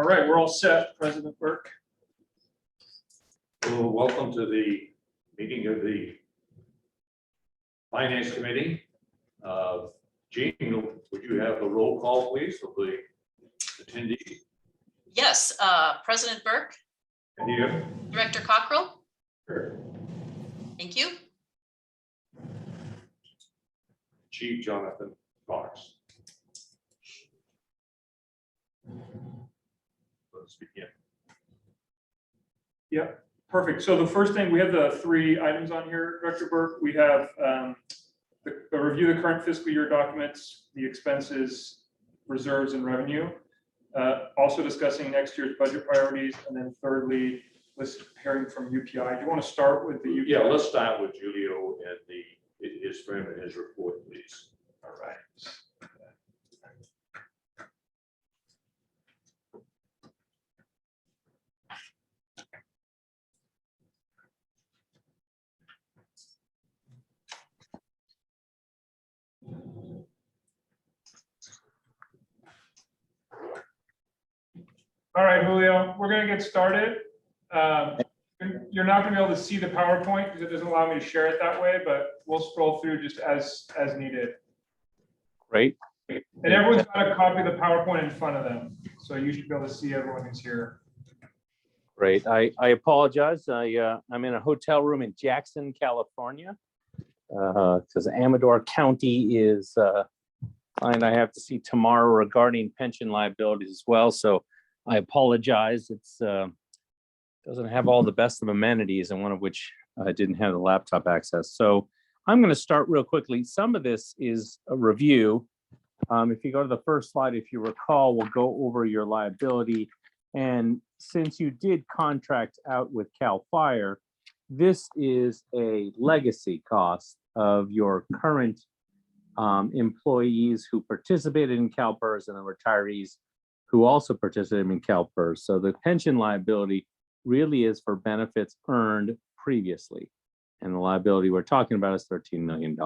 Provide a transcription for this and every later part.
All right, we're all set, President Burke. Well, welcome to the meeting of the Finance Committee. Jean, would you have a roll call, please, of the attendees? Yes, President Burke, And you? Director Cockrell, Sure. thank you. Chief Jonathan Fox. Let's begin. Yep, perfect. So the first thing, we have the three items on here, Director Burke. We have the review of the current fiscal year documents, the expenses, reserves, and revenue. Also discussing next year's budget priorities, and then thirdly, hearing from UPI. Do you want to start with the UPI? Yeah, let's start with Julio and his frame and his report, please. All right. All right, Julio, we're going to get started. You're not going to be able to see the PowerPoint because it doesn't allow me to share it that way, but we'll scroll through just as needed. Great. And everyone's got a copy of the PowerPoint in front of them, so you should be able to see everyone who's here. Great. I apologize. I'm in a hotel room in Jackson, California, because Amador County is and I have to see tomorrow regarding pension liabilities as well. So I apologize. It's doesn't have all the best of amenities, and one of which I didn't have the laptop access. So I'm going to start real quickly. Some of this is a review. If you go to the first slide, if you recall, we'll go over your liability. And since you did contract out with CAL FIRE, this is a legacy cost of your current employees who participated in CalPERS and the retirees who also participated in CalPERS. So the pension liability really is for benefits earned previously. And the liability we're talking about is $13 million.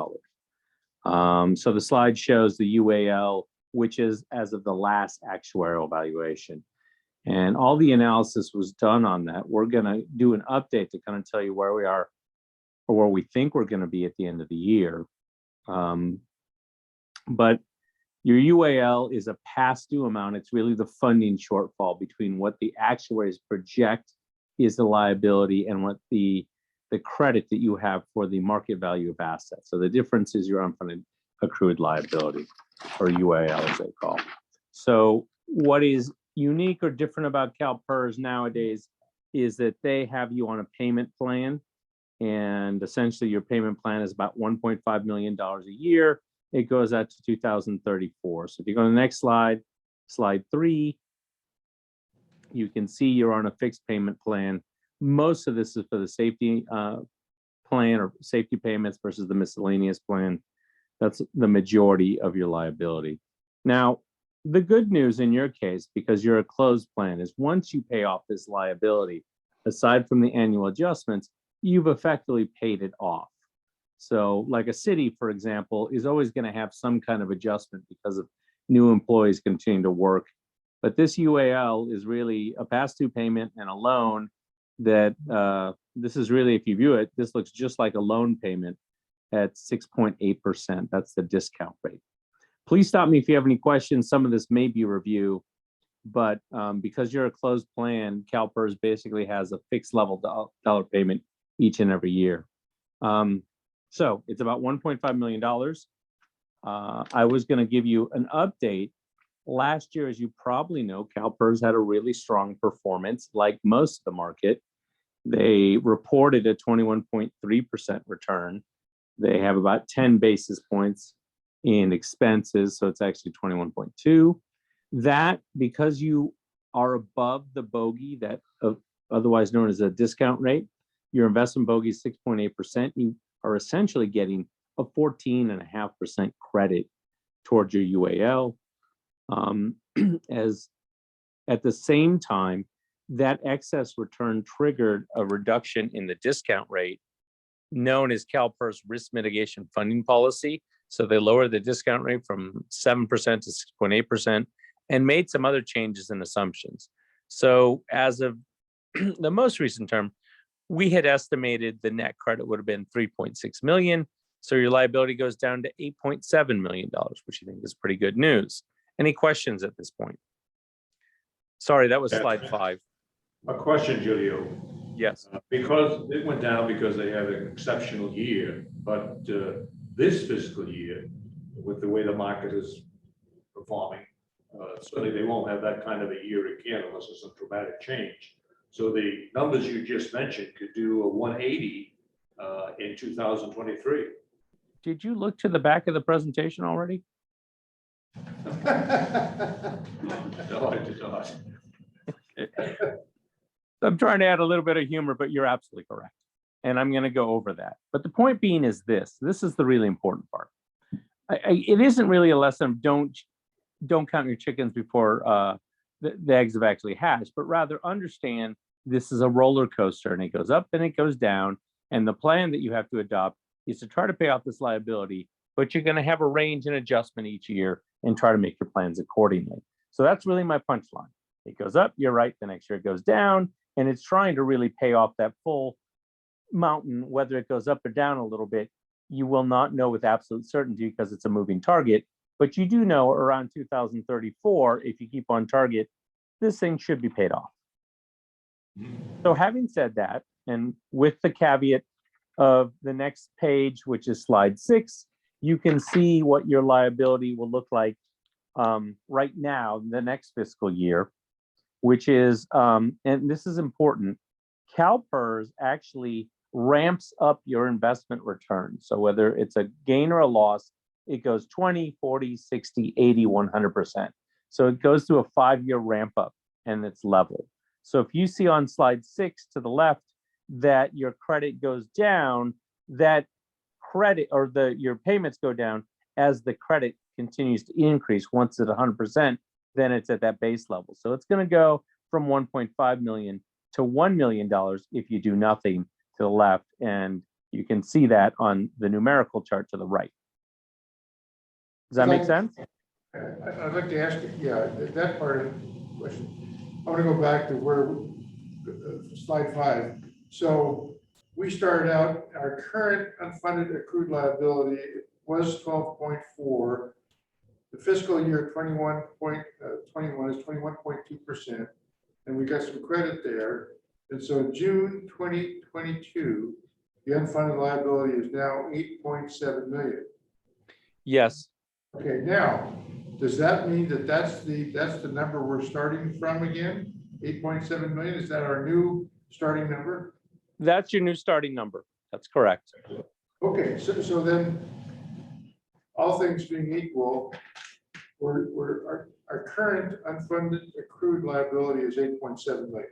So the slide shows the UAL, which is as of the last actuarial valuation. And all the analysis was done on that. We're going to do an update to kind of tell you where we are or where we think we're going to be at the end of the year. But your UAL is a past due amount. It's really the funding shortfall between what the actuaries project is the liability and what the credit that you have for the market value of assets. So the difference is your unfunded accrued liability, or UAL as they call it. So what is unique or different about CalPERS nowadays is that they have you on a payment plan, and essentially your payment plan is about $1.5 million a year. It goes out to 2034. So if you go to the next slide, slide 3, you can see you're on a fixed payment plan. Most of this is for the safety plan or safety payments versus the miscellaneous plan. That's the majority of your liability. Now, the good news in your case, because you're a closed plan, is once you pay off this liability, aside from the annual adjustments, you've effectively paid it off. So like a city, for example, is always going to have some kind of adjustment because of new employees continuing to work. But this UAL is really a past due payment and a loan that this is really, if you view it, this looks just like a loan payment at 6.8%. That's the discount rate. Please stop me if you have any questions. Some of this may be review, but because you're a closed plan, CalPERS basically has a fixed level dollar payment each and every year. So it's about $1.5 million. I was going to give you an update. Last year, as you probably know, CalPERS had a really strong performance, like most of the market. They reported a 21.3% return. They have about 10 basis points in expenses, so it's actually 21.2. That, because you are above the bogey that otherwise known as a discount rate, your investment bogey is 6.8%. You are essentially getting a 14.5% credit towards your UAL. As at the same time, that excess return triggered a reduction in the discount rate known as CalPERS risk mitigation funding policy. So they lowered the discount rate from 7% to 6.8% and made some other changes in assumptions. So as of the most recent term, we had estimated the net credit would have been 3.6 million. So your liability goes down to $8.7 million, which I think is pretty good news. Any questions at this point? Sorry, that was slide 5. A question, Julio. Yes. Because it went down because they had an exceptional year, but this fiscal year, with the way the market is performing, certainly they won't have that kind of a year again unless there's some dramatic change. So the numbers you just mentioned could do a 180 in 2023. Did you look to the back of the presentation already? No, I did not. I'm trying to add a little bit of humor, but you're absolutely correct. And I'm going to go over that. But the point being is this is the really important part. It isn't really a lesson of don't count your chickens before the eggs have actually hatched, but rather understand this is a roller coaster and it goes up and it goes down. And the plan that you have to adopt is to try to pay off this liability, but you're going to have a range and adjustment each year and try to make your plans accordingly. So that's really my punchline. It goes up, you're right, the next year it goes down, and it's trying to really pay off that full mountain. Whether it goes up or down a little bit, you will not know with absolute certainty because it's a moving target, but you do know around 2034, if you keep on target, this thing should be paid off. So having said that, and with the caveat of the next page, which is slide 6, you can see what your liability will look like right now, the next fiscal year, which is, and this is important, CalPERS actually ramps up your investment return. So whether it's a gain or a loss, it goes 20, 40, 60, 80, 100%. So it goes through a 5-year ramp up and it's level. So if you see on slide 6 to the left that your credit goes down, that credit or your payments go down as the credit continues to increase. Once it's 100%, then it's at that base level. So it's going to go from 1.5 million to $1 million if you do nothing to the left. And you can see that on the numerical chart to the right. Does that make sense? I'd like to ask you, yeah, that part of the question. I want to go back to where slide 5. So we started out, our current unfunded accrued liability was 12.4. The fiscal year 21 is 21.2%, and we got some credit there. And so June 2022, the unfunded liability is now 8.7 million. Yes. Okay, now, does that mean that that's the number we're starting from again? 8.7 million, is that our new starting number? That's your new starting number. That's correct. Okay, so then, all things being equal, our current unfunded accrued liability is 8.7 million.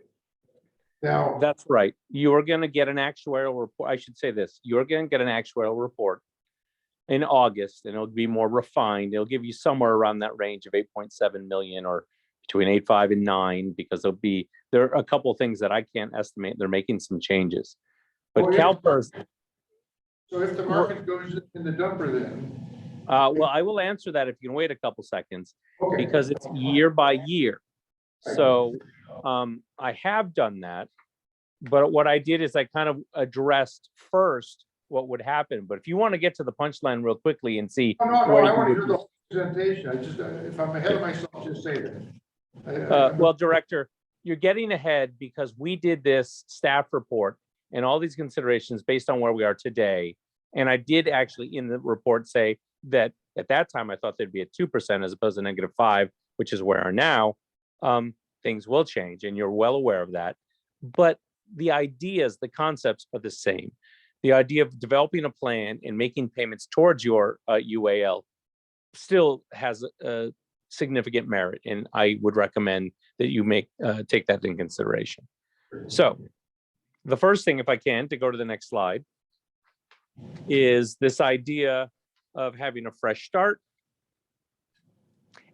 Now, That's right. You're going to get an actuarial report. I should say this. You're going to get an actuarial report in August, and it'll be more refined. It'll give you somewhere around that range of 8.7 million or between 8.5 and 9, because there are a couple of things that I can't estimate. They're making some changes. But CalPERS. So if the market goes in the dumper then? Well, I will answer that if you can wait a couple seconds, Okay. because it's year by year. So I have done that, but what I did is I kind of addressed first what would happen. But if you want to get to the punchline real quickly and see, No, I want to hear the whole presentation. I just, if I'm ahead of myself, just say that. well, Director, you're getting ahead because we did this staff report and all these considerations based on where we are today. And I did actually in the report say that at that time, I thought there'd be a 2% as opposed to -5, which is where we are now. Things will change and you're well aware of that. But the ideas, the concepts are the same. The idea of developing a plan and making payments towards your UAL still has a significant merit. And I would recommend that you take that in consideration. So the first thing, if I can, to go to the next slide, is this idea of having a fresh start.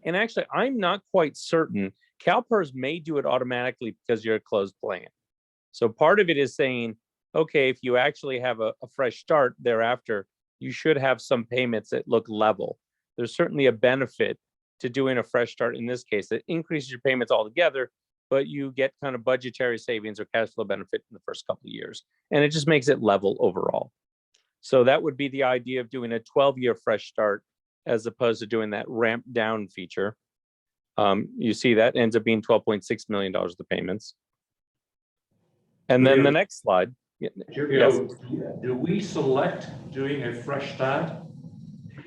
And actually, I'm not quite certain. CalPERS may do it automatically because you're a closed plan. So part of it is saying, okay, if you actually have a fresh start thereafter, you should have some payments that look level. There's certainly a benefit to doing a fresh start in this case that increases your payments altogether, but you get kind of budgetary savings or cash flow benefit in the first couple of years. And it just makes it level overall. So that would be the idea of doing a 12-year fresh start as opposed to doing that ramp down feature. You see that ends up being $12.6 million of the payments. And then the next slide. Yes. Do we select doing a fresh start?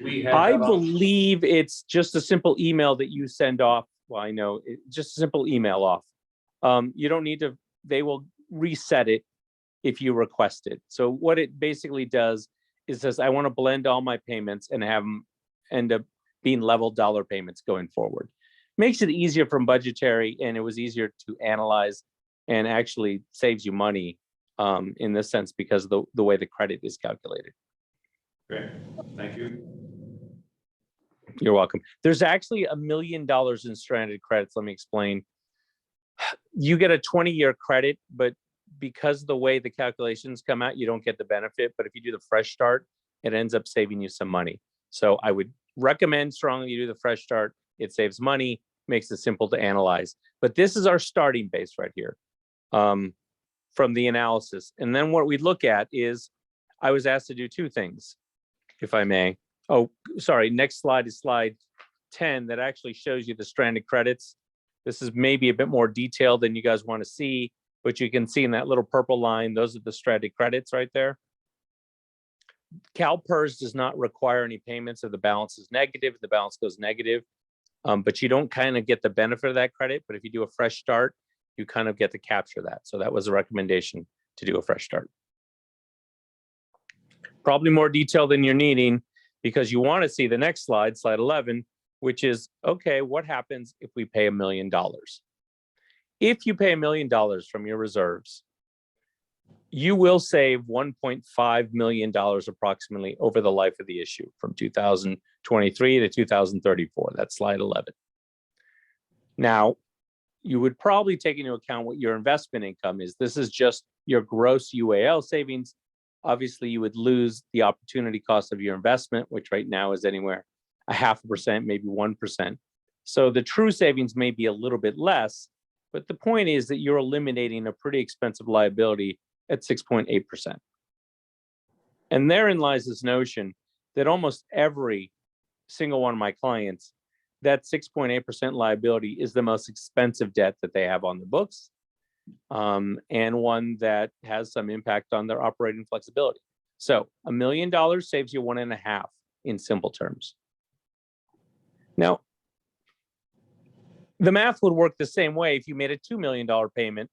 We have I that option. believe it's just a simple email that you send off. Well, I know, just a simple email off. You don't need to, they will reset it if you request it. So what it basically does is says, I want to blend all my payments and have them end up being level dollar payments going forward. Makes it easier from budgetary, and it was easier to analyze and actually saves you money in this sense because of the way the credit is calculated. Okay, thank you. You're welcome. There's actually $1 million in stranded credits. Let me explain. You get a 20-year credit, but because of the way the calculations come out, you don't get the benefit. But if you do the fresh start, it ends up saving you some money. So I would recommend strongly you do the fresh start. It saves money, makes it simple to analyze. But this is our starting base right here from the analysis. And then what we look at is, I was asked to do two things, if I may. Oh, sorry, next slide is slide 10 that actually shows you the stranded credits. This is maybe a bit more detailed than you guys want to see, but you can see in that little purple line, those are the stranded credits right there. CalPERS does not require any payments if the balance is negative, the balance goes negative, but you don't kind of get the benefit of that credit. But if you do a fresh start, you kind of get to capture that. So that was a recommendation to do a fresh start. Probably more detail than you're needing because you want to see the next slide, slide 11, which is, okay, what happens if we pay $1 million? If you pay $1 million from your reserves, you will save $1.5 million approximately over the life of the issue from 2023 to 2034. That's slide 11. Now, you would probably take into account what your investment income is. This is just your gross UAL savings. Obviously, you would lose the opportunity cost of your investment, which right now is anywhere 0.5%, maybe 1%. So the true savings may be a little bit less, but the point is that you're eliminating a pretty expensive liability at 6.8%. And therein lies this notion that almost every single one of my clients, that 6.8% liability is the most expensive debt that they have on the books, and one that has some impact on their operating flexibility. So $1 million saves you 1.5 in simple terms. Now, the math would work the same way. If you made a $2 million payment,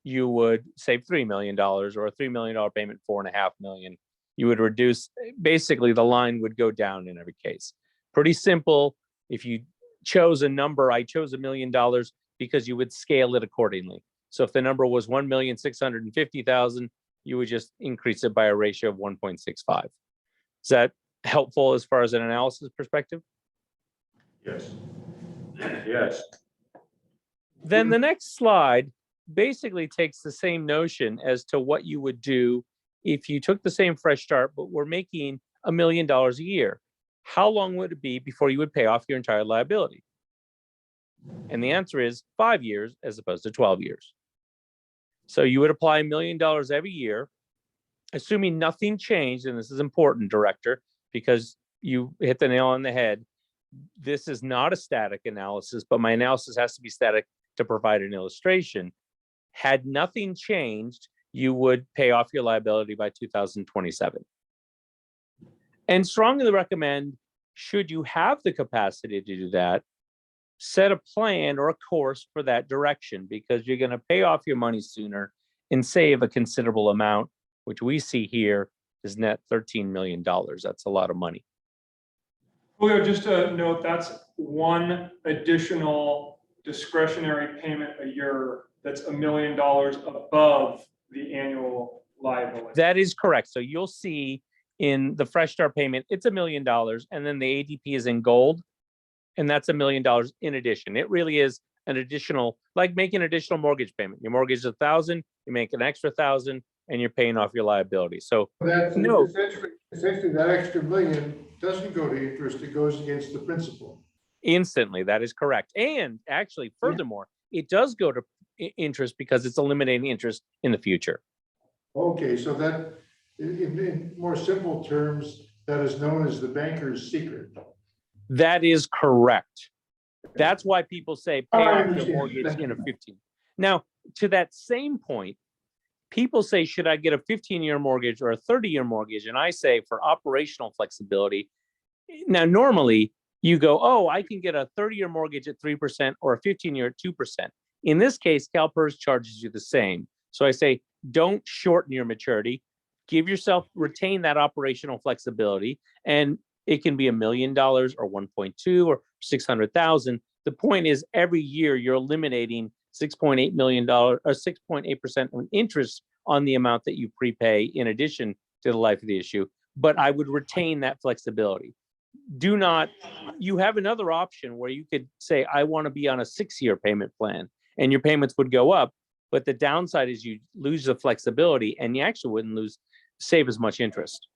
you would save $3 million, or a $3 million payment, $4.5 million. You would reduce, basically the line would go down in every case. Pretty simple. If you chose a number, I chose $1 million because you would scale it accordingly. So if the number was 1,650,000, you would just increase it by a ratio of 1.65. Is that helpful as far as an analysis perspective? Yes. Yes. Then the next slide basically takes the same notion as to what you would do if you took the same fresh start, but we're making $1 million a year. How long would it be before you would pay off your entire liability? And the answer is 5 years as opposed to 12 years. So you would apply $1 million every year, assuming nothing changed. And this is important, Director, because you hit the nail on the head. This is not a static analysis, but my analysis has to be static to provide an illustration. Had nothing changed, you would pay off your liability by 2027. And strongly recommend, should you have the capacity to do that, set a plan or a course for that direction, because you're going to pay off your money sooner and save a considerable amount, which we see here is net $13 million. That's a lot of money. Julio, just to note, that's one additional discretionary payment a year that's $1 million above the annual liability. That is correct. So you'll see in the fresh start payment, it's $1 million, and then the ADP is in gold, and that's $1 million in addition. It really is an additional, like making an additional mortgage payment. Your mortgage is $1,000, you make an extra $1,000, and you're paying off your liability. So That's no. essentially that extra $1 million doesn't go to interest, it goes against the principal. Instantly, that is correct. And actually, furthermore, it does go to interest because it's eliminating interest in the future. Okay, so that, in more simple terms, that is known as the banker's secret. That is correct. That's why people say pay I off your understand. mortgage Thank in a you. 15. Now, to that same point, people say, should I get a 15-year mortgage or a 30-year mortgage? And I say for operational flexibility. Now, normally you go, oh, I can get a 30-year mortgage at 3% or a 15-year at 2%. In this case, CalPERS charges you the same. So I say, don't shorten your maturity. Give yourself, retain that operational flexibility. And it can be $1 million or 1.2 or 600,000. The point is every year you're eliminating $6.8 million or 6.8% of interest on the amount that you prepay in addition to the life of the issue. But I would retain that flexibility. Do not, you have another option where you could say, I want to be on a 6-year payment plan and your payments would go up. But the downside is you lose the flexibility and you actually wouldn't save as much interest.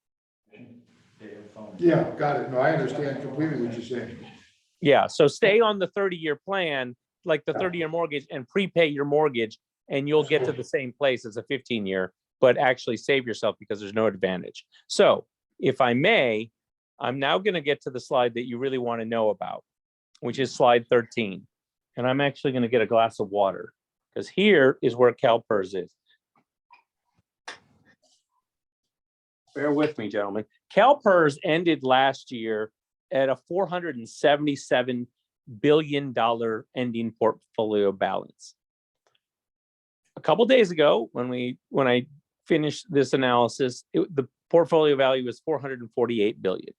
Yeah, got it. No, I understand completely what you're saying. Yeah, so stay on the 30-year plan, like the 30-year mortgage, and prepay your mortgage, and you'll get to the same place as a 15-year, but actually save yourself because there's no advantage. So if I may, I'm now going to get to the slide that you really want to know about, which is slide 13. And I'm actually going to get a glass of water because here is where CalPERS is. Bear with me, gentlemen. CalPERS ended last year at a $477 billion ending portfolio balance. A couple days ago, when I finished this analysis, the portfolio value was $448 billion.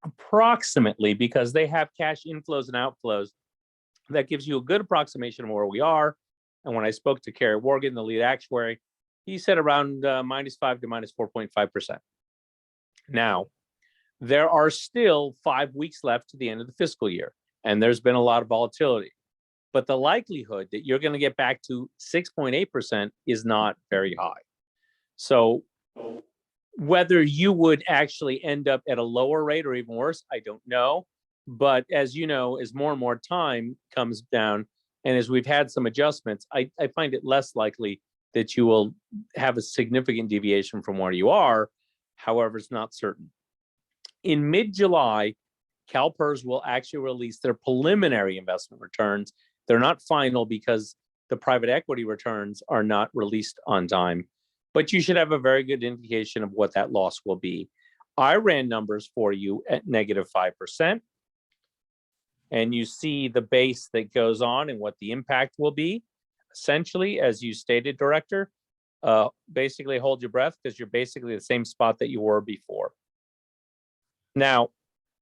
Approximately, because they have cash inflows and outflows, that gives you a good approximation of where we are. And when I spoke to Kerry Worgan, the lead actuary, he said around -5 to -4.5%. Now, there are still 5 weeks left to the end of the fiscal year, and there's been a lot of volatility. But the likelihood that you're going to get back to 6.8% is not very high. So whether you would actually end up at a lower rate or even worse, I don't know. But as you know, as more and more time comes down, and as we've had some adjustments, I find it less likely that you will have a significant deviation from where you are. However, it's not certain. In mid-July, CalPERS will actually release their preliminary investment returns. They're not final because the private equity returns are not released on time, but you should have a very good indication of what that loss will be. I ran numbers for you at -5%. And you see the base that goes on and what the impact will be. Essentially, as you stated, Director, basically hold your breath because you're basically the same spot that you were before. Now,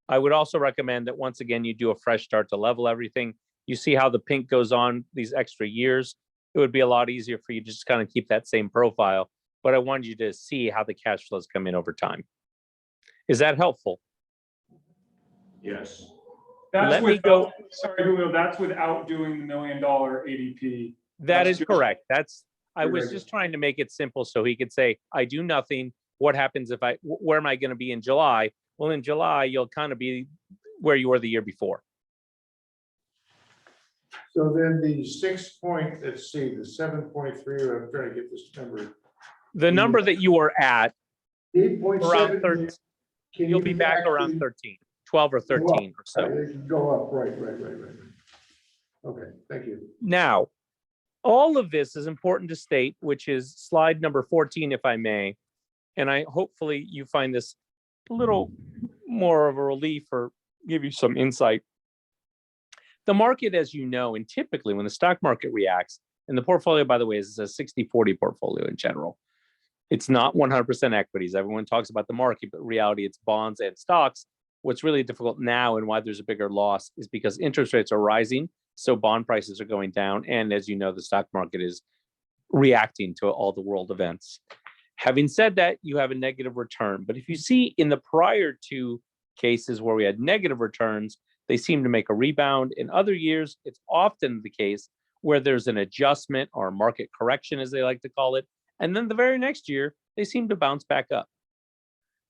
I would also recommend that once again, you do a fresh start to level everything. You see how the pink goes on these extra years. It would be a lot easier for you to just kind of keep that same profile. But I wanted you to see how the cash flows come in over time. Is that helpful? Yes. That's Let me without, go. sorry, Julio, that's without doing the $1 million ADP. That That's is just- correct. I You're was right. just trying to make it simple so he could say, I do nothing. What happens if where am I going to be in July? Well, in July, you'll kind of be where you were the year before. So then the 7.3, I'm trying to get this number. The number that you were at, 8.7. 13. You'll be back around 13, 12 or 13 or so. It can go up, right. Okay, thank you. Now, all of this is important to state, which is slide number 14, if I may. And hopefully you find this a little more of a relief or give you some insight. The market, as you know, and typically when the stock market reacts, and the portfolio, by the way, is a 60-40 portfolio in general. It's not 100% equities. Everyone talks about the market, but in reality, it's bonds and stocks. What's really difficult now and why there's a bigger loss is because interest rates are rising. So bond prices are going down. And as you know, the stock market is reacting to all the world events. Having said that, you have a negative return. But if you see in the prior two cases where we had negative returns, they seem to make a rebound. In other years, it's often the case where there's an adjustment or market correction, as they like to call it. And then the very next year, they seem to bounce back up.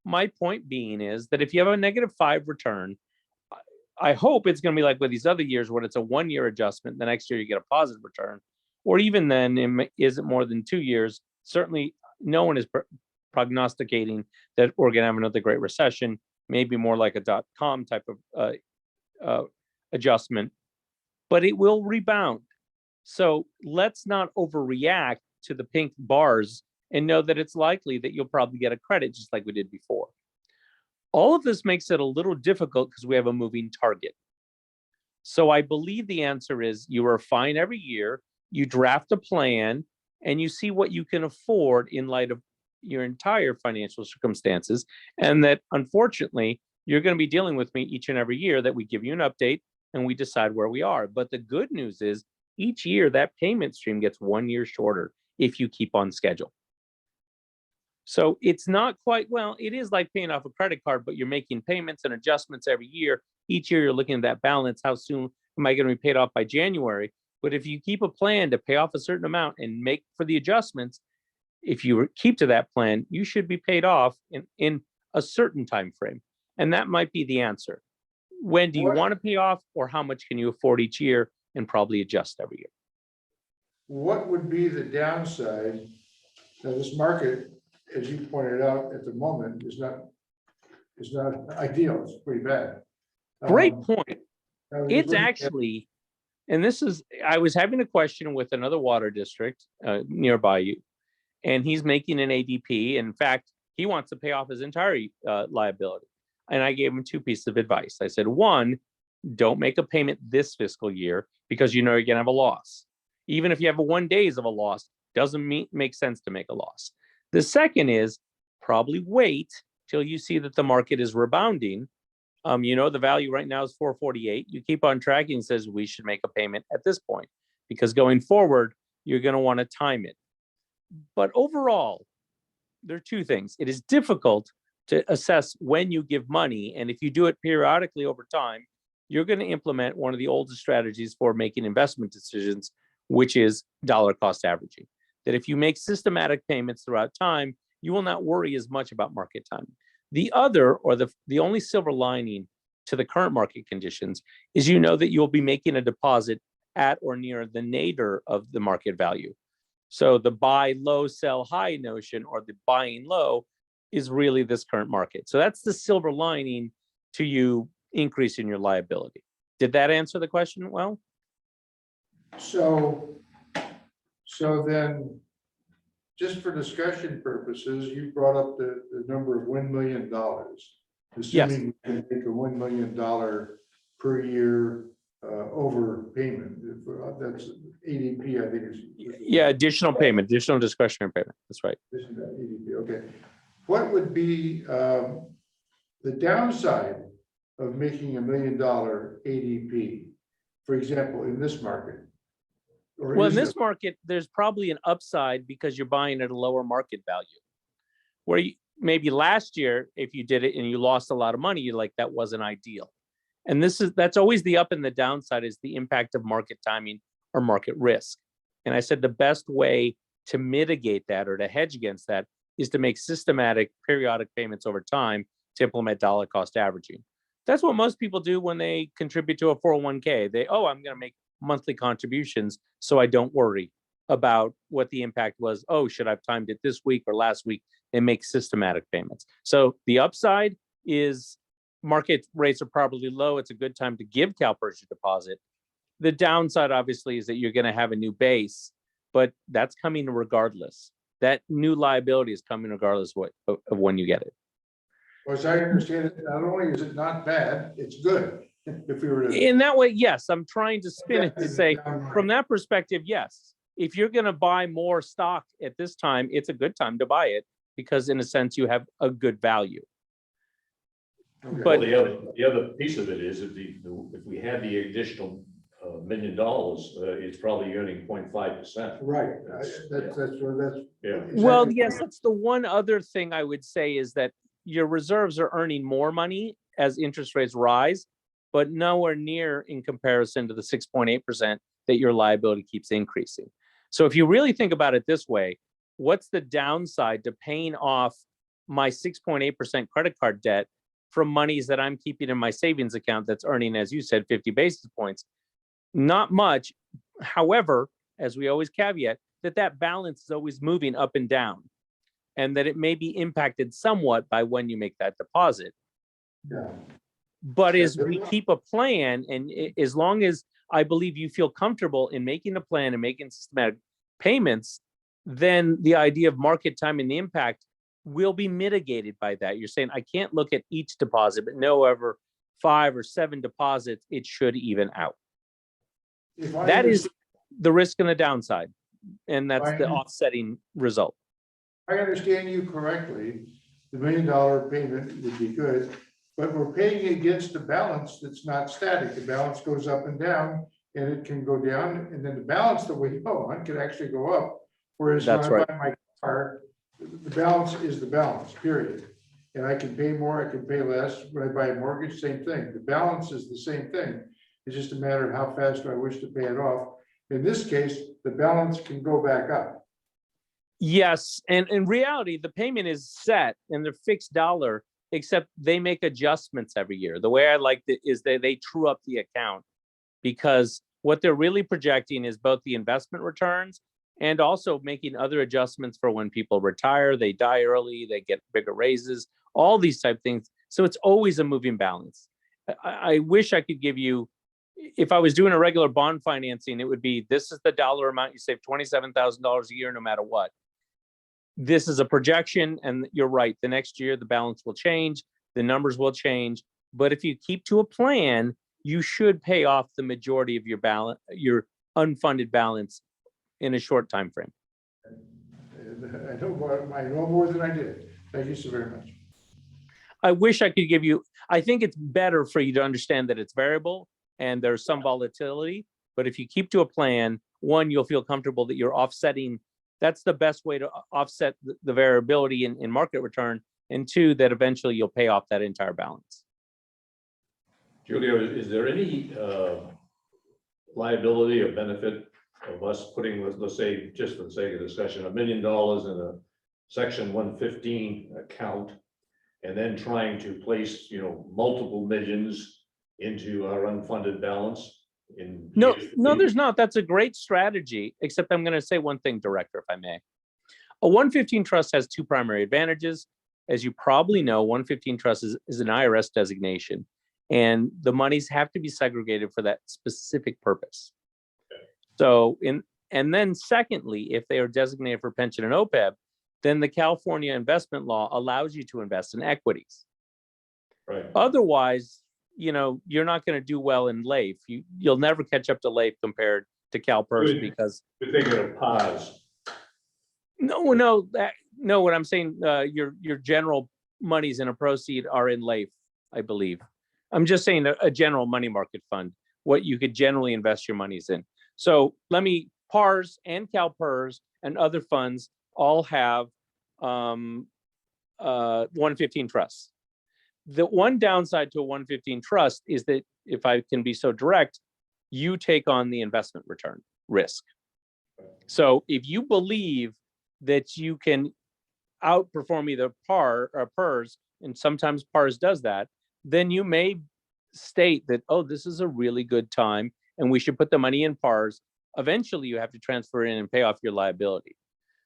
My point being is that if you have a -5 return, I hope it's going to be like with these other years when it's a 1-year adjustment, the next year you get a positive return, or even then, isn't more than 2 years. Certainly, no one is prognosticating that we're going to have another Great Recession, maybe more like a .com type of adjustment, but it will rebound. So let's not overreact to the pink bars and know that it's likely that you'll probably get a credit just like we did before. All of this makes it a little difficult because we have a moving target. So I believe the answer is you refine every year, you draft a plan, and you see what you can afford in light of your entire financial circumstances. And that unfortunately, you're going to be dealing with me each and every year that we give you an update and we decide where we are. But the good news is each year that payment stream gets 1 year shorter if you keep on schedule. So it's not quite, well, it is like paying off a credit card, but you're making payments and adjustments every year. Each year you're looking at that balance. How soon am I going to be paid off by January? But if you keep a plan to pay off a certain amount and make for the adjustments, if you keep to that plan, you should be paid off in a certain time frame. And that might be the answer. When do you want to pay off, or how much can you afford each year, and probably adjust every year? What would be the downside? Now, this market, as you pointed out at the moment, is not ideal. It's pretty bad. Great point. I was It's looking at- actually, and this is, I was having a question with another water district nearby you, and he's making an ADP. In fact, he wants to pay off his entire liability. And I gave him 2 pieces of advice. I said, 1, don't make a payment this fiscal year because you know you're going to have a loss. Even if you have 1 days of a loss, doesn't make sense to make a loss. The second is probably wait till you see that the market is rebounding. You know, the value right now is 448. You keep on tracking, says we should make a payment at this point, because going forward, you're going to want to time it. But overall, there are 2 things. It is difficult to assess when you give money. And if you do it periodically over time, you're going to implement one of the oldest strategies for making investment decisions, which is dollar cost averaging. That if you make systematic payments throughout time, you will not worry as much about market timing. The other, or the only silver lining to the current market conditions, is you know that you'll be making a deposit at or near the nadir of the market value. So the buy low, sell high notion, or the buying low, is really this current market. So that's the silver lining to you increasing your liability. Did that answer the question well? So then, just for discussion purposes, you brought up the number of $1 million. Assuming we can take a $1 million per year overpayment. That's ADP, I think is. Yeah, additional payment, additional discretionary payment. That's right. This is that ADP, okay. What would be the downside of making $1 million ADP, for example, in this market? Or Well, in is this there- market, there's probably an upside because you're buying at a lower market value. Where maybe last year, if you did it and you lost a lot of money, you're like, that wasn't ideal. And that's always the up and the downside, is the impact of market timing or market risk. And I said the best way to mitigate that or to hedge against that is to make systematic periodic payments over time to implement dollar cost averaging. That's what most people do when they contribute to a 401k. I'm going to make monthly contributions so I don't worry about what the impact was. Oh, should I have timed it this week or last week? They make systematic payments. So the upside is market rates are probably low. It's a good time to give CalPERS your deposit. The downside, obviously, is that you're going to have a new base, but that's coming regardless. That new liability is coming regardless of when you get it. Well, as I understand it, not only is it not bad, it's good. If we were to. In that way, yes, I'm trying to spin it to say, from that perspective, yes. If you're going to buy more stock at this time, it's a good time to buy it because, in a sense, you have a good value. Okay. But- Well, the other piece of it is if we had the additional $1 million, it's probably earning 0.5%. Right, that's where that's. Yeah. Well, exactly- yes, that's the one other thing I would say is that your reserves are earning more money as interest rates rise, but nowhere near in comparison to the 6.8% that your liability keeps increasing. So if you really think about it this way, what's the downside to paying off my 6.8% credit card debt from monies that I'm keeping in my savings account that's earning, as you said, 50 basis points. Not much. However, as we always caveat, that balance is always moving up and down, and that it may be impacted somewhat by when you make that deposit. Yeah. But as we keep a plan, and as long as I believe you feel comfortable in making a plan and making systematic payments, then the idea of market time and the impact will be mitigated by that. You're saying, I can't look at each deposit, but no, over 5 or 7 deposits, it should even out. If I That is understand- the risk and the downside. And that's the Right. offsetting result. I understand you correctly, the $1 million payment would be good, but we're paying against a balance that's not static. The balance goes up and down, and it can go down, and then the balance that we go on can actually go up. Whereas when That's I right. buy my car, the balance is the balance, period. And I can pay more, I can pay less. When I buy a mortgage, same thing. The balance is the same thing. It's just a matter of how fast I wish to pay it off. In this case, the balance can go back up. Yes, and in reality, the payment is set and they're fixed dollar, except they make adjustments every year. The way I like it is they true up the account, because what they're really projecting is both the investment returns and also making other adjustments for when people retire, they die early, they get bigger raises, all these type things. So it's always a moving balance. I wish I could give you, if I was doing a regular bond financing, it would be, this is the dollar amount, you save $27,000 a year no matter what. This is a projection, and you're right, the next year the balance will change, the numbers will change. But if you keep to a plan, you should pay off the majority of your balance, your unfunded balance, in a short time frame. And I know more than I did. Thank you so very much. I wish I could give you, I think it's better for you to understand that it's variable and there's some volatility, but if you keep to a plan, one, you'll feel comfortable that you're offsetting. That's the best way to offset the variability in market return. And two, that eventually you'll pay off that entire balance. Julio, is there any liability or benefit of us putting, let's say, just for the sake of discussion, $1 million in a Section 115 account, and then trying to place, multiple millions into our unfunded balance? No, there's not. That's a great strategy, except I'm going to say one thing, Director, if I may. A 115 trust has 2 primary advantages. As you probably know, 115 trust is an IRS designation, and the monies have to be segregated for that specific purpose. So, and then secondly, if they are designated for pension and OPEB, then the California investment law allows you to invest in equities. Right. Otherwise, you're not going to do well in LAIF. You'll never catch up to LAIF compared to CalPERS Good. because We're thinking of pause. no. What I'm saying, your general monies in a proceed are in LAIF, I believe. I'm just saying a general money market fund, what you could generally invest your monies in. So PARS and CalPERS and other funds all have 115 trusts. The one downside to a 115 trust is that, if I can be so direct, you take on the investment return risk. So if you believe that you can outperform either PAR or PERS, and sometimes PARS does that, then you may state that, oh, this is a really good time and we should put the money in PARS. Eventually you have to transfer in and pay off your liability.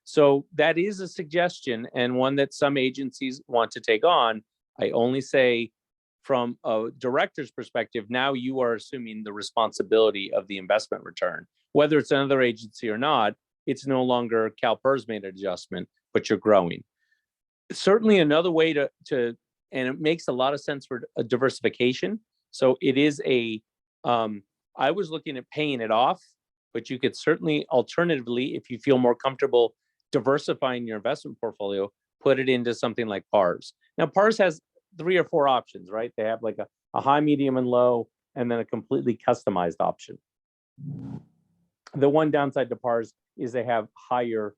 So that is a suggestion, and one that some agencies want to take on. I only say from a director's perspective, now you are assuming the responsibility of the investment return. Whether it's another agency or not, it's no longer CalPERS made an adjustment, but you're growing. Certainly another way to and it makes a lot of sense for a diversification. So it is I was looking at paying it off, but you could certainly alternatively, if you feel more comfortable diversifying your investment portfolio, put it into something like PARS. Now, PARS has 3 or 4 options, right? They have like a high, medium, and low, and then a completely customized option. The one downside to PARS is they have higher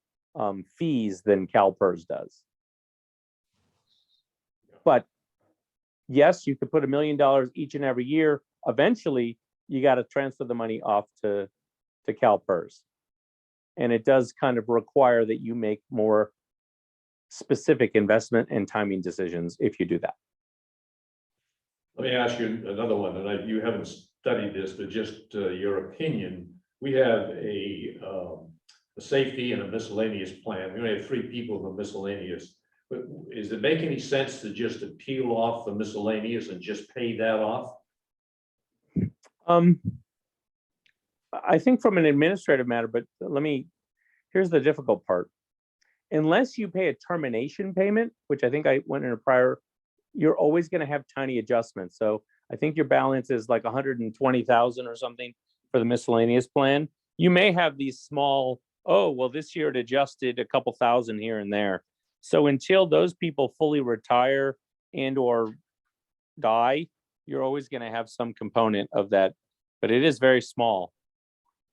fees than CalPERS does. But yes, you could put $1 million each and every year. Eventually, you got to transfer the money off to CalPERS. And it does kind of require that you make more specific investment and timing decisions if you do that. Let me ask you another one, and you haven't studied this, but just your opinion. We have a safety and a miscellaneous plan. We only have 3 people in the miscellaneous. But is it make any sense to just peel off the miscellaneous and just pay that off? I think from an administrative matter, but here's the difficult part. Unless you pay a termination payment, which I think I went in a prior, you're always going to have tiny adjustments. So I think your balance is like 120,000 or something for the miscellaneous plan. You may have these small, oh, well, this year it adjusted a couple thousand here and there. So until those people fully retire and or die, you're always going to have some component of that, but it is very small.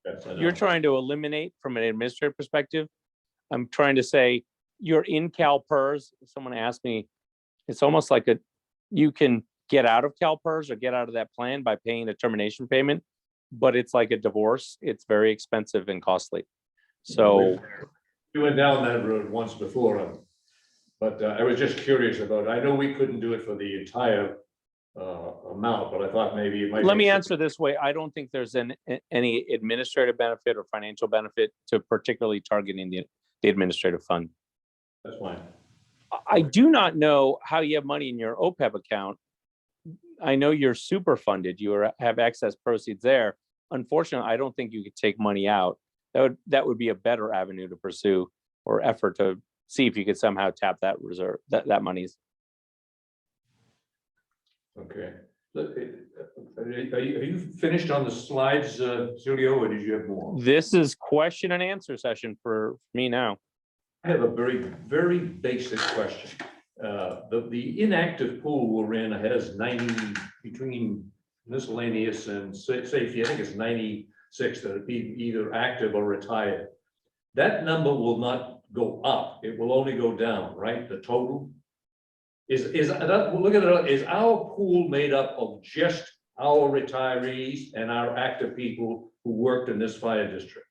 Yes, I know. You're trying to eliminate from an administrative perspective. I'm trying to say you're in CalPERS. Someone asked me, it's almost like you can get out of CalPERS or get out of that plan by paying a termination payment, but it's like a divorce. It's very expensive and costly. So We went down that road once before, but I was just curious about, I know we couldn't do it for the entire amount, but I thought maybe it might. let me answer this way. I don't think there's any administrative benefit or financial benefit to particularly targeting the administrative fund. That's fine. I do not know how you have money in your OPEB account. I know you're super funded. You have excess proceeds there. Unfortunately, I don't think you could take money out. That would be a better avenue to pursue or effort to see if you could somehow tap that reserve, that money's. Okay. Are you finished on the slides, Julio, or did you have more? This is question and answer session for me now. I have a very, very basic question. The inactive pool we're in has 90, between miscellaneous and safety, I think it's 96 that would be either active or retired. That number will not go up. It will only go down, right? The total? Look at it, is our pool made up of just our retirees and our active people who worked in this fire district?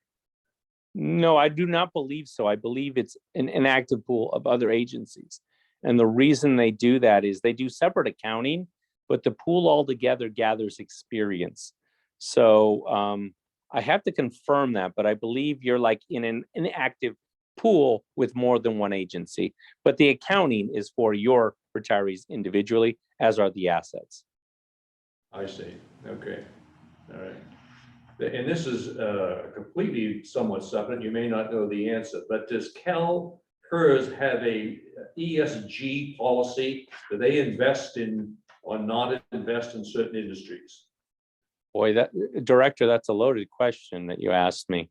No, I do not believe so. I believe it's an active pool of other agencies. And the reason they do that is they do separate accounting, but the pool altogether gathers experience. So I have to confirm that, but I believe you're like in an active pool with more than one agency, but the accounting is for your retirees individually, as are the assets. I see. Okay. All right. And this is completely somewhat separate. You may not know the answer, but does CalPERS have a ESG policy? Do they invest in or not invest in certain industries? Boy, Director, that's a loaded question that you asked me.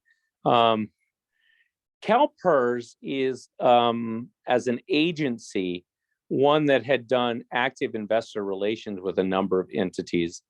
CalPERS is, as an agency, one that had done active investor relations with a number of entities,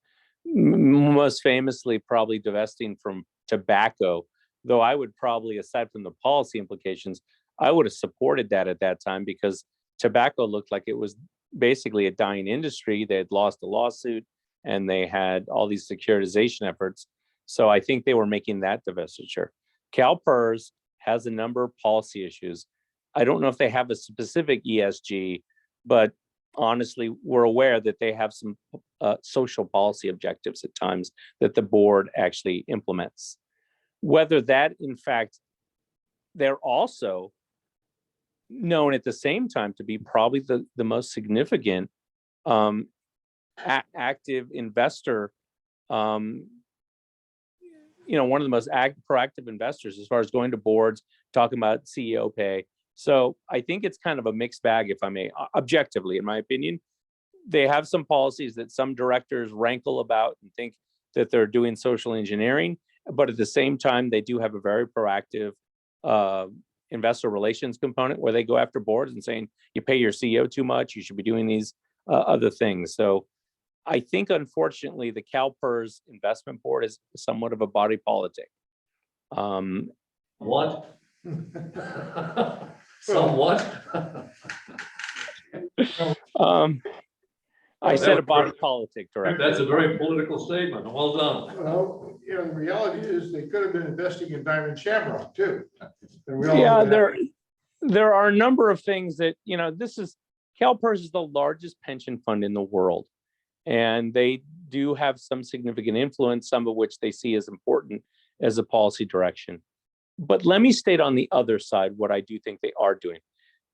most famously probably divesting from tobacco, though I would probably, aside from the policy implications, I would have supported that at that time because tobacco looked like it was basically a dying industry. They had lost a lawsuit and they had all these securitization efforts. So I think they were making that divestiture. CalPERS has a number of policy issues. I don't know if they have a specific ESG, but honestly, we're aware that they have some social policy objectives at times that the board actually implements. Whether that, in fact, they're also known at the same time to be probably the most significant active investor, one of the most proactive investors as far as going to boards, talking about CEO pay. So I think it's kind of a mixed bag, if I may, objectively, in my opinion. They have some policies that some directors rankle about and think that they're doing social engineering, but at the same time, they do have a very proactive investor relations component where they go after boards and saying, you pay your CEO too much, you should be doing these other things. So I think, unfortunately, the CalPERS investment board is somewhat of a body politic. What? Somewhat? I said a body politic, Director. That's a very political statement. Well done. Well, the reality is they could have been investing in Diamond Shamrock too. And we all Yeah, know that. there are a number of things that, CalPERS is the largest pension fund in the world. And they do have some significant influence, some of which they see as important as a policy direction. But let me state on the other side what I do think they are doing.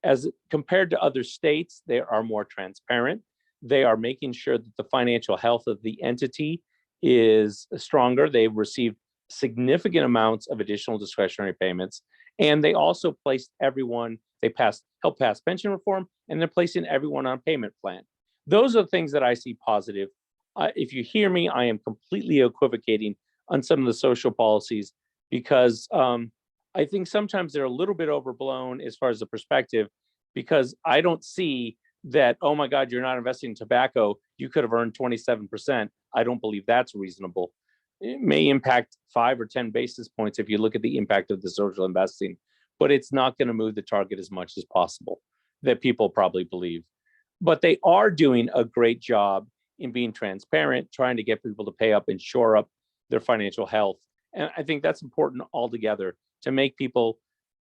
As compared to other states, they are more transparent. They are making sure that the financial health of the entity is stronger. They've received significant amounts of additional discretionary payments. And they also placed everyone, helped pass pension reform, and they're placing everyone on a payment plan. Those are the things that I see positive. If you hear me, I am completely equivocating on some of the social policies because I think sometimes they're a little bit overblown as far as the perspective, because I don't see that, oh my God, you're not investing in tobacco, you could have earned 27%. I don't believe that's reasonable. It may impact 5 or 10 basis points if you look at the impact of the social investing, but it's not going to move the target as much as possible that people probably believe. But they are doing a great job in being transparent, trying to get people to pay up and shore up their financial health. And I think that's important altogether to make people,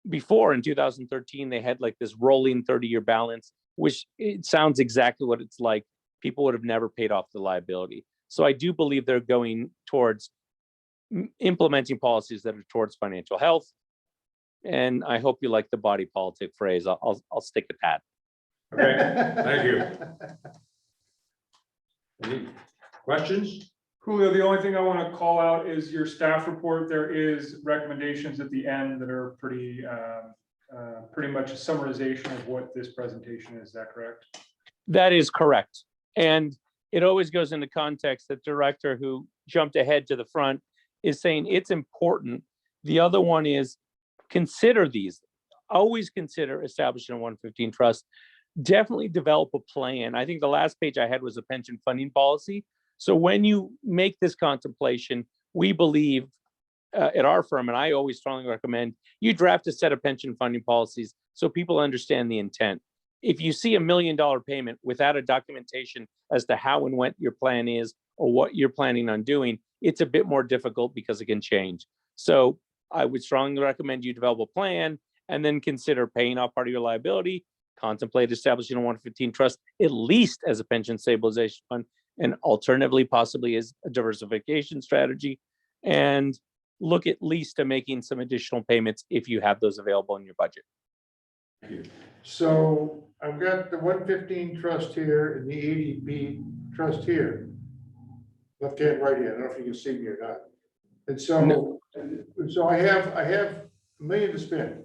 before in 2013, they had like this rolling 30-year balance, which it sounds exactly what it's like. People would have never paid off the liability. So I do believe they're going towards implementing policies that are towards financial health. And I hope you like the body politic phrase. I'll stick with that. Okay, thank you. Any questions? Julio, the only thing I want to call out is your staff report. There is recommendations at the end that are pretty much a summarization of what this presentation is. Is that correct? That is correct. And it always goes into context that director who jumped ahead to the front is saying it's important. The other one is consider these. Always consider establishing a 115 trust. Definitely develop a plan. I think the last page I had was a pension funding policy. So when you make this contemplation, we believe at our firm, and I always strongly recommend, you draft a set of pension funding policies so people understand the intent. If you see $1 million payment without a documentation as to how and what your plan is or what you're planning on doing, it's a bit more difficult because it can change. So I would strongly recommend you develop a plan and then consider paying off part of your liability, contemplate establishing a 115 trust, at least as a pension stabilization fund, and alternatively possibly as a diversification strategy, and look at least to making some additional payments if you have those available in your budget. Thank you. So I've got the 115 trust here and the ADP trust here. Left hand, right hand. I don't know if you can see me or not. And so, No. so I have $1 million to spend.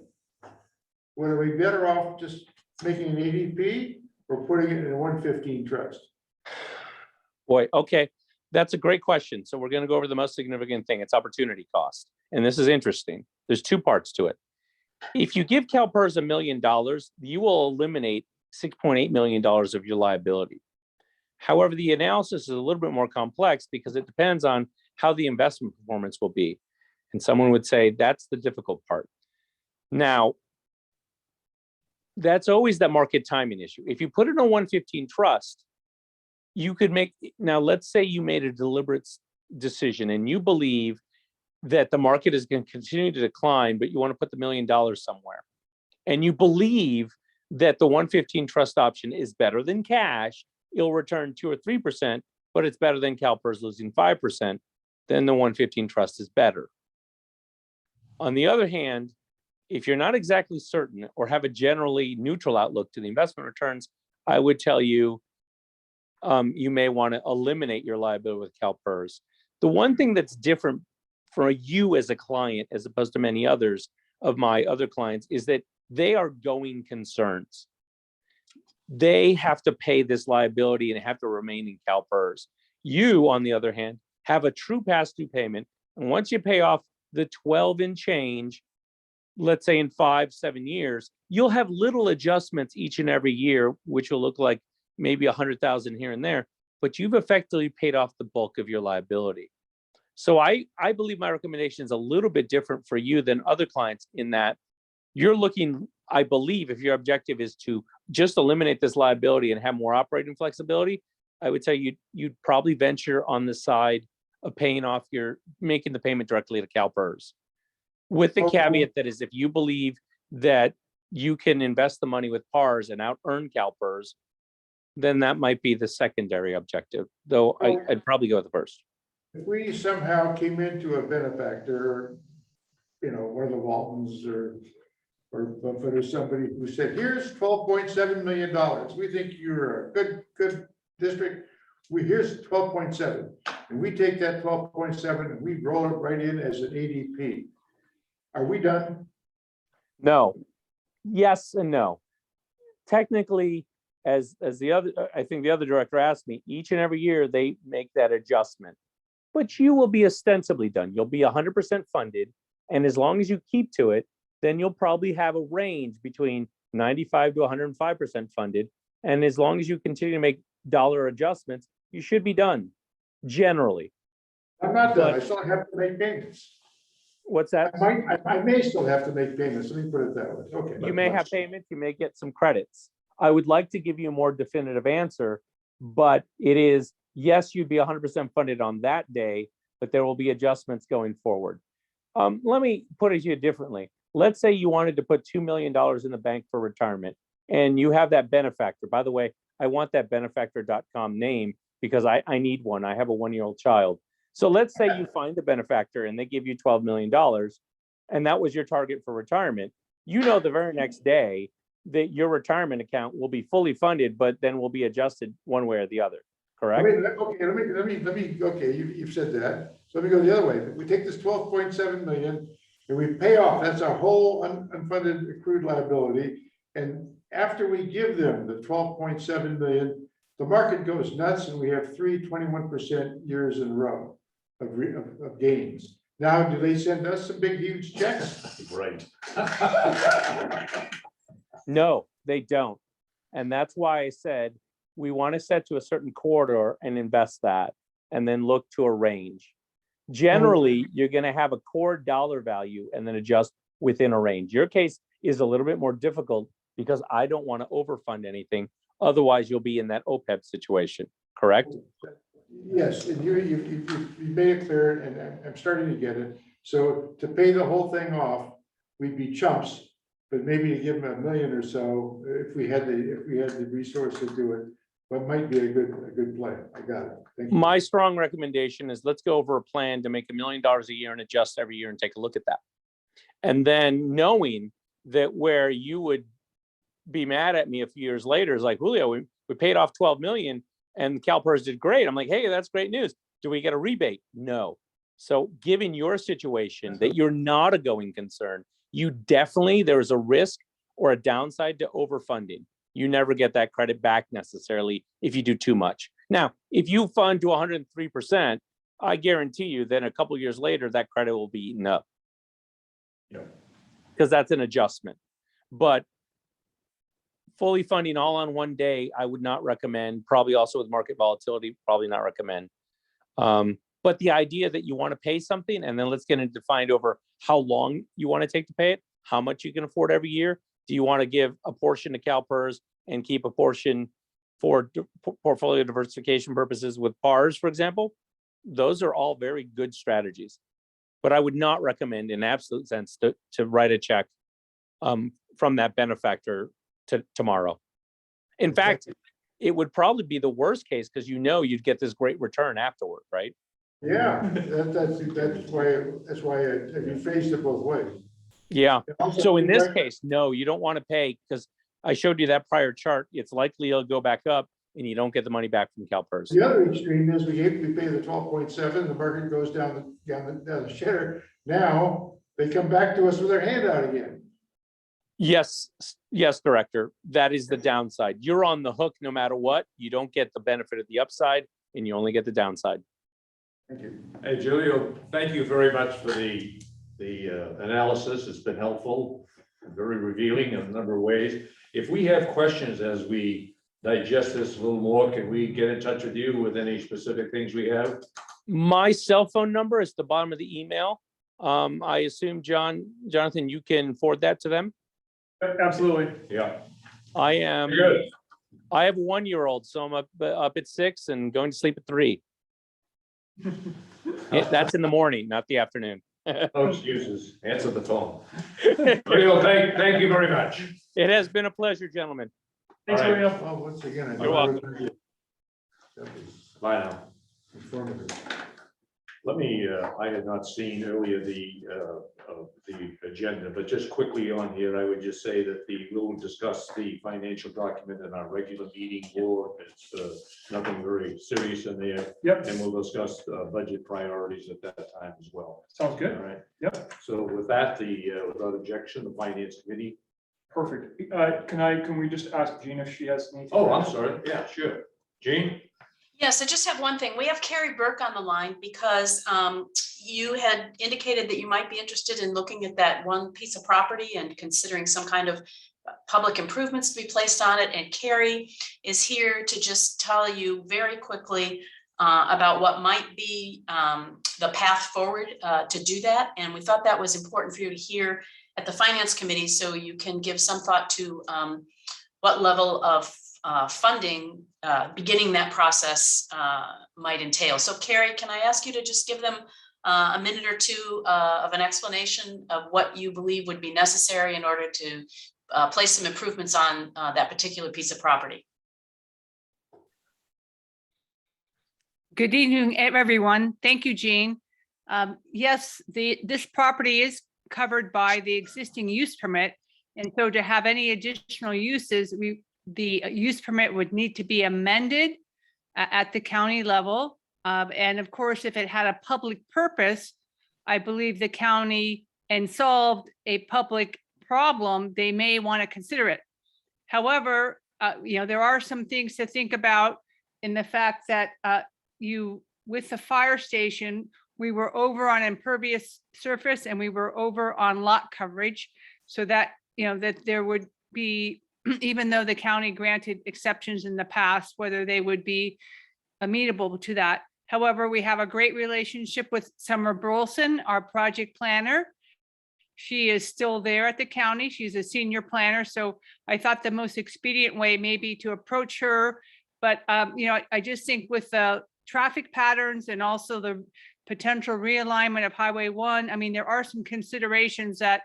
Would I be better off just making an ADP or putting it in a 115 trust? Boy, okay, that's a great question. So we're going to go over the most significant thing. It's opportunity cost. And this is interesting. There's two parts to it. If you give CalPERS $1 million, you will eliminate $6.8 million of your liability. However, the analysis is a little bit more complex because it depends on how the investment performance will be. And someone would say that's the difficult part. Now, that's always that market timing issue. If you put it in a 115 trust, you could make, now let's say you made a deliberate decision and you believe that the market is going to continue to decline, but you want to put the $1 million somewhere. And you believe that the 115 trust option is better than cash, it'll return 2 or 3%, but it's better than CalPERS losing 5%, then the 115 trust is better. On the other hand, if you're not exactly certain or have a generally neutral outlook to the investment returns, I would tell you, you may want to eliminate your liability with CalPERS. The one thing that's different for you as a client, as opposed to many others of my other clients, is that they are going concerns. They have to pay this liability and have to remain in CalPERS. You, on the other hand, have a true pass-through payment. And once you pay off the 12 and change, let's say in 5-7 years, you'll have little adjustments each and every year, which will look like maybe 100,000 here and there, but you've effectively paid off the bulk of your liability. So I believe my recommendation is a little bit different for you than other clients in that you're looking, I believe, if your objective is to just eliminate this liability and have more operating flexibility, I would say you'd probably venture on the side of paying off making the payment directly to CalPERS. With the caveat that is, if you believe that you can invest the money with PARS and out earn CalPERS, then that might be the secondary objective, though I'd probably go with the first. If we somehow came into a benefactor, one of the Waltons or Buffett or somebody who said, here's $12.7 million. We think you're a good district. Here's 12.7. And we take that 12.7 and we roll it right in as an ADP. Are we done? No. Yes and no. Technically, as the other, I think the other director asked me, each and every year they make that adjustment. But you will be ostensibly done. You'll be 100% funded. And as long as you keep to it, then you'll probably have a range between 95 to 105% funded. And as long as you continue to make dollar adjustments, you should be done, generally. I'm not done. I But- still have to make payments. What's that? I may still have to make payments. Let me put it that way. Okay. You may have payments, you may get some credits. I would like to give you a more definitive answer, but it is, yes, you'd be 100% funded on that day, but there will be adjustments going forward. Let me put it to you differently. Let's say you wanted to put $2 million in the bank for retirement and you have that benefactor. By the way, I want that benefactor.com name because I need one. I have a 1-year-old child. So let's say you find the benefactor and they give you $12 million and that was your target for retirement. The very next day that your retirement account will be fully funded, but then will be adjusted one way or the other, correct? Okay, you've said that. So let me go the other way. If we take this 12.7 million and we pay off, that's our whole unfunded accrued liability. And after we give them the 12.7 million, the market goes nuts and we have 21% years in a row of gains. Now, do they send us some big, huge checks? Right. No, they don't. And that's why I said, we want to set to a certain corridor and invest that, and then look to a range. Generally, you're going to have a core dollar value and then adjust within a range. Your case is a little bit more difficult because I don't want to overfund anything. Otherwise, you'll be in that OPEB situation, correct? Yes, and you made it clear, and I'm starting to get it. So to pay the whole thing off, we'd be chumps, but maybe to give them $1 million or so, if we had the resource to do it, that might be a good play. I got it. Thank you. My strong recommendation is let's go over a plan to make $1 million a year and adjust every year and take a look at that. And then knowing that where you would be mad at me a few years later is like, Julio, we paid off 12 million and CalPERS did great. I'm like, hey, that's great news. Do we get a rebate? No. So given your situation that you're not a going concern, you definitely, there's a risk or a downside to overfunding. You never get that credit back necessarily if you do too much. Now, if you fund to 103%, I guarantee you then a couple of years later, that credit will be eaten up. Yeah. Because that's an adjustment. But fully funding all on one day, I would not recommend. Probably also with market volatility, probably not recommend. But the idea that you want to pay something, and then let's get into defined over how long you want to take to pay it, how much you can afford every year. Do you want to give a portion to CalPERS and keep a portion for portfolio diversification purposes with PARS, for example? Those are all very good strategies. But I would not recommend in absolute sense to write a check from that benefactor to tomorrow. In fact, it would probably be the worst case because you'd get this great return afterward, right? Yeah, that's why you phased it both ways. Yeah. Also, So in this case, no, you don't want to pay because I showed you that prior chart. It's likely it'll go back up and you don't get the money back from CalPERS. The other extreme is we pay the 12.7, the market goes down the shitter. Now they come back to us with their hand out again. Yes, Director. That is the downside. You're on the hook no matter what. You don't get the benefit of the upside and you only get the downside. Thank you. Hey, Julio, thank you very much for the analysis. It's been helpful, and very revealing in a number of ways. If we have questions as we digest this a little more, can we get in touch with you with any specific things we have? My cell phone number is the bottom of the email. I assume, Jonathan, you can forward that to them? Absolutely. Yeah. I am. Good. I have a 1-year-old, so I'm up at 6 and going to sleep at 3. That's in the morning, not the afternoon. No excuses. Answer the phone. Julio, thank you very much. It has been a pleasure, gentlemen. Thanks, All right. Maria. Well, once again. I You're welcome. That was Bye now. informative. Let me, I had not seen earlier the agenda, but just quickly on here, I would just say that we'll discuss the financial document in our regular meeting board. It's nothing very serious in there, Yep, and we'll discuss budget priorities at that time as well. sounds All good. right. Yep, So with that, without objection, the finance committee. perfect. Can we just ask Jean if she has anything? Oh, I'm sorry. Yeah, sure. Jean? Yes, I just have one thing. We have Carrie Burke on the line because you had indicated that you might be interested in looking at that one piece of property and considering some kind of public improvements to be placed on it. And Carrie is here to just tell you very quickly about what might be the path forward to do that. And we thought that was important for you to hear at the Finance Committee, so you can give some thought to what level of funding beginning that process might entail. So Carrie, can I ask you to just give them a minute or two of an explanation of what you believe would be necessary in order to place some improvements on that particular piece of property? Good evening, everyone. Thank you, Jean. Yes, this property is covered by the existing use permit. And so to have any additional uses, the use permit would need to be amended at the county level. And of course, if it had a public purpose, I believe the county and solved a public problem, they may want to consider it. However, there are some things to think about in the fact that with the fire station, we were over on impervious surface and we were over on lot coverage, so that, that there would be, even though the county granted exceptions in the past, whether they would be amenable to that. However, we have a great relationship with Summer Burleson, our project planner. She is still there at the county. She's a senior planner. So I thought the most expedient way may be to approach her. But, I just think with the traffic patterns and also the potential realignment of Highway 1, I mean, there are some considerations that,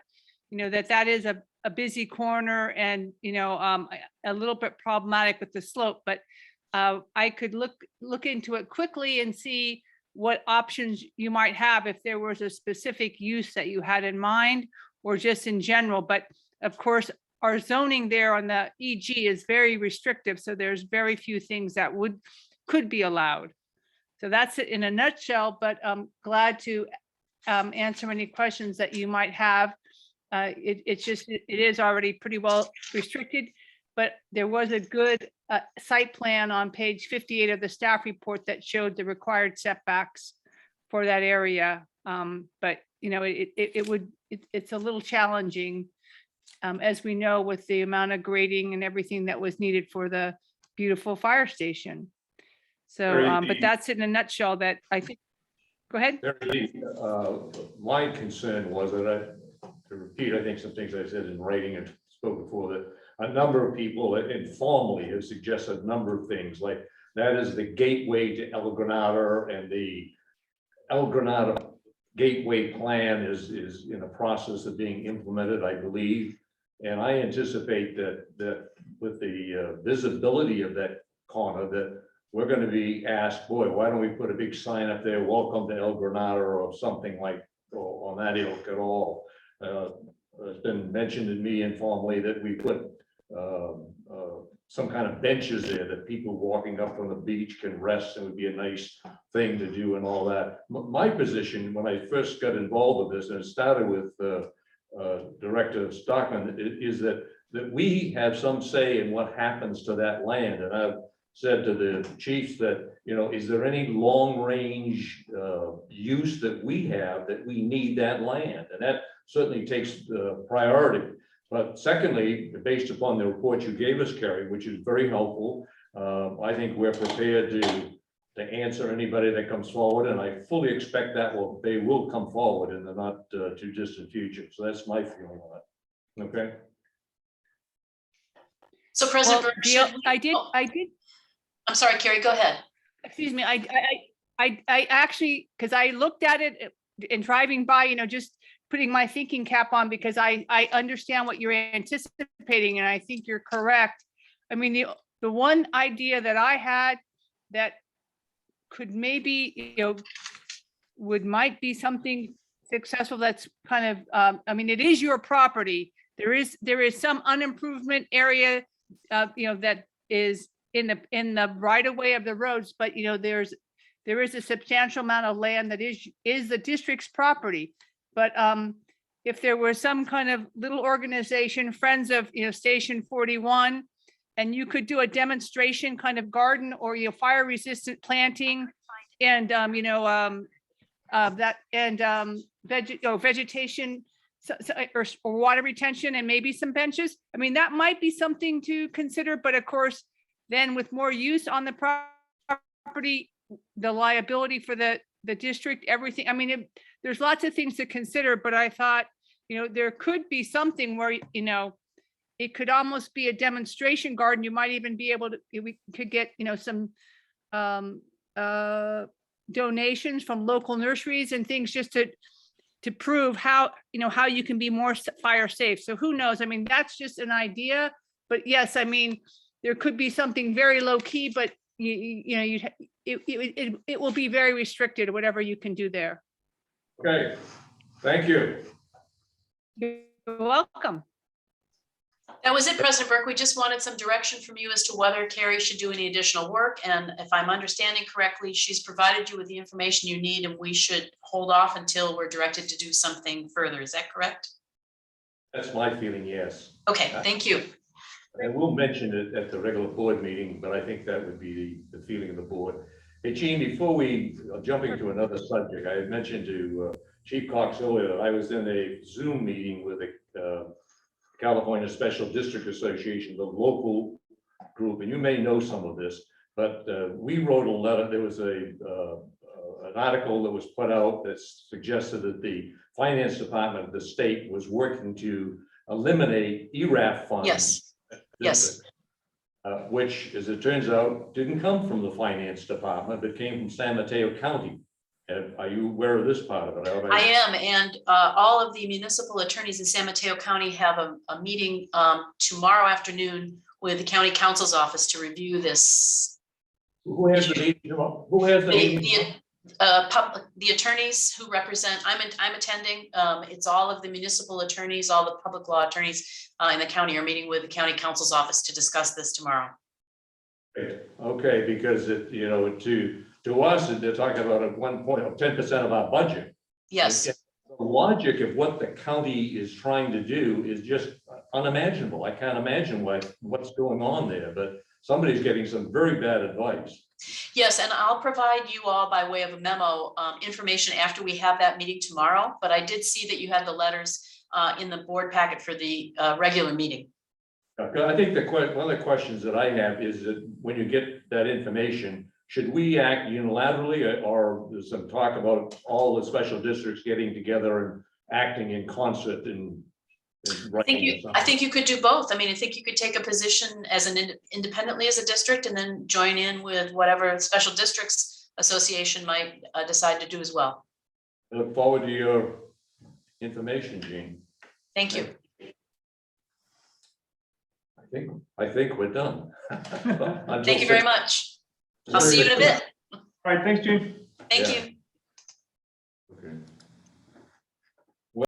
that is a busy corner and, a little bit problematic with the slope, but I could look into it quickly and see what options you might have if there was a specific use that you had in mind or just in general. But of course, our zoning there on the EG is very restrictive. So there's very few things that could be allowed. So that's it in a nutshell, but I'm glad to answer any questions that you might have. It is already pretty well restricted, but there was a good site plan on page 58 of the staff report that showed the required setbacks for that area. But it's a little challenging, as we know, with the amount of grading and everything that was needed for the beautiful fire station. So, but that's in a nutshell that I think. Go ahead. My concern was that to repeat, I think some things I said in writing and spoke before, that a number of people informally have suggested a number of things, like that is the gateway to El Granada, and the El Granada gateway plan is in a process of being implemented, I believe. And I anticipate that with the visibility of that corner, that we're going to be asked, boy, why don't we put a big sign up there, welcome to El Granada, or something like, or on that ilk at all. It's been mentioned to me informally that we put some kind of benches there that people walking up from the beach can rest, and it would be a nice thing to do and all that. My position when I first got involved with this, and it started with Director Stockman, is that we have some say in what happens to that land. And I've said to the chiefs that, is there any long range use that we have that we need that land? And that certainly takes the priority. But secondly, based upon the report you gave us, Carrie, which is very helpful, I think we're prepared to answer anybody that comes forward, and I fully expect that they will come forward in the not too distant future. So that's my feeling on it. Okay. So President Well, Burke, I did. I'm sorry, Carrie, go ahead. Excuse me, I actually, because I looked at it in driving by, just putting my thinking cap on, because I understand what you're anticipating, and I think you're correct. I mean, the one idea that I had that could maybe, might be something successful, that's kind of, I mean, it is your property. There is some unimprovement area, that is in the right of way of the roads, but there is a substantial amount of land that is the district's property. But if there were some kind of little organization, Friends of, Station 41, and you could do a demonstration kind of garden or, fire resistant planting and, that and vegetation or water retention and maybe some benches. I mean, that might be something to consider, but of course, then with more use on the property, the liability for the district, everything. I mean, there's lots of things to consider, but I thought, there could be something where, it could almost be a demonstration garden. You might even be able to, we could get, some donations from local nurseries and things just to prove how, how you can be more fire safe. So who knows? I mean, that's just an idea, but yes, I mean, there could be something very low key, but it will be very restricted, whatever you can do there. Okay, thank you. You're welcome. That was it, President Burke. We just wanted some direction from you as to whether Carrie should do any additional work. And if I'm understanding correctly, she's provided you with the information you need, and we should hold off until we're directed to do something further. Is that correct? That's my feeling, yes. Okay, thank you. And we'll mention it at the regular board meeting, but I think that would be the feeling of the board. Hey, Gene, before we jumping to another subject, I had mentioned to Chief Cox earlier that I was in a Zoom meeting with the California Special District Association, the local group, and you may know some of this, but we wrote a letter. There was an article that was put out that suggested that the finance department of the state was working to eliminate ERAF funds. Yes. Yes. Which, as it turns out, didn't come from the finance department, but came from San Mateo County. Are you aware of this part of it? I am, and all of the municipal attorneys in San Mateo County have a meeting tomorrow afternoon with the county counsel's office to review this. Who has the meeting tomorrow? Who has the meeting? The attorneys who represent, I'm attending. It's all of the municipal attorneys, all the public law attorneys in the county are meeting with the county counsel's office to discuss this tomorrow. Okay, because it, to us, they're talking about at 10% of our budget. Yes. The logic of what the county is trying to do is just unimaginable. I can't imagine what's going on there, but somebody's getting some very bad advice. Yes, and I'll provide you all by way of a memo information after we have that meeting tomorrow, but I did see that you had the letters in the board packet for the regular meeting. I think one of the questions that I have is that when you get that information, should we act unilaterally, or there's some talk about all the special districts getting together and acting in concert and I think you could do both. I mean, I think you could take a position as independently as a district and then join in with whatever special districts association might decide to do as well. I look forward to your information, Gene. Thank you. I think we're done. Thank you very much. I'll see you in a bit. All right, thanks, Gene. Thank Yeah. you.